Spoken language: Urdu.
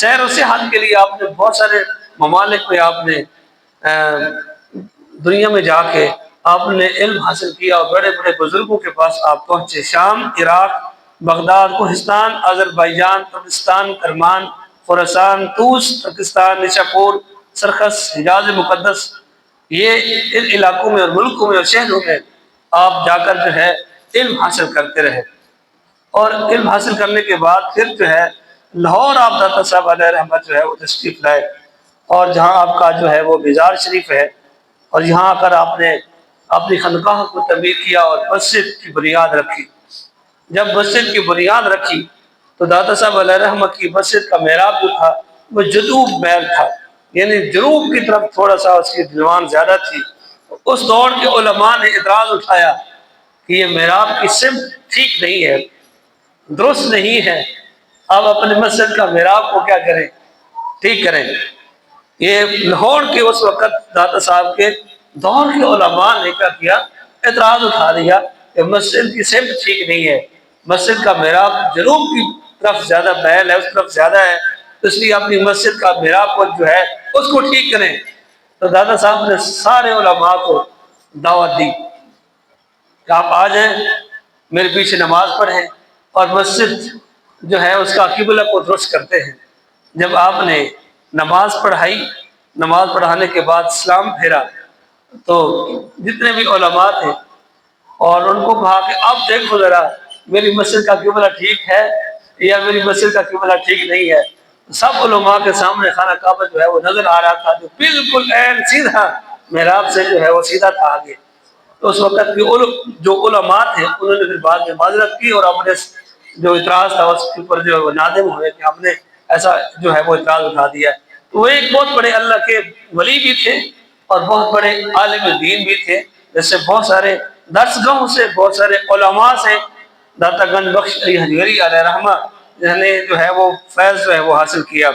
سیر و صحت کے لیے آپ نے بہت سارے ممالک میں آپ نے دنیا میں جا کے آپ نے علم حاصل کیا اور بڑے بڑے بزرگوں کے پاس آپ پہنچے. شام، عراق، بغداد، کوہستان، آذربائیجان، ترکستان، کرمان، خراسان، طوس، پاکستان، نشاپور، سرخس، حجاز مقدس، یہ ان علاقوں میں اور ملکوں میں اور شہروں میں آپ جا کر جو ہے علم حاصل کرتے رہے. اور علم حاصل کرنے کے بعد پھر جو ہے لاہور آپ داتا صاحب علیہ رحمت جو ہے وہ تشریف لائے، اور جہاں آپ کا جو ہے وہ مزار شریف ہے، اور یہاں آ کر آپ نے اپنی خانقاہ کو تعمیر کیا اور مسجد کی بنیاد رکھی. جب مسجد کی بنیاد رکھی تو داتا صاحب علیہ رحمت کی مسجد کا محراب جو تھا وہ جنوب میل تھا، یعنی جنوب کی طرف تھوڑا سا اس کی ڈھلوان زیادہ تھی. اس دور کے علماء نے اعتراض اٹھایا کہ یہ محراب کی سمت ٹھیک نہیں ہے، درست نہیں ہے، آپ اپنے مسجد کا محراب کو کیا کریں، ٹھیک کریں. یہ لاہور کے اس وقت داتا صاحب کے دور کے علماء نے کیا کیا، اعتراض اٹھا دیا کہ مسجد کی سمت ٹھیک نہیں ہے، مسجد کا محراب جنوب کی طرف زیادہ میل ہے، اس طرف زیادہ ہے، اس لیے اپنی مسجد کا محراب کو جو ہے اس کو ٹھیک کریں. تو دادا صاحب نے سارے علماء کو دعوت دی کہ آپ آ جائیں، میرے پیچھے نماز پڑھیں اور مسجد جو ہے اس کا قبلہ کو درست کرتے ہیں. جب آپ نے نماز پڑھائی، نماز پڑھانے کے بعد سلام پھیرا تو جتنے بھی علماء تھے اور ان کو کہا کہ اب دیکھو ذرا میری مسجد کا قبلہ ٹھیک ہے یا میری مسجد کا قبلہ ٹھیک نہیں ہے. سب علماء کے سامنے خانہ کعبہ جو ہے وہ نظر آ رہا تھا، جو بالکل عین سیدھا محراب سے جو ہے وہ سیدھا تھا آگے. تو اس وقت کے جو علماء تھے انہوں نے پھر بعد میں معذرت کی اور اپنے جو اعتراض تھا اس کے اوپر جو ہے وہ نادم ہوئے کہ ہم نے ایسا جو ہے وہ اعتراض اٹھا دیا. وہ ایک بہت بڑے اللہ کے ولی بھی تھے اور بہت بڑے عالم دین بھی تھے، جیسے بہت سارے درسگاہوں سے بہت سارے علماء سے داتا گنج بخش علی حجویری علیہ رحمہ نے جو ہے وہ فیض جو ہے وہ حاصل کیا.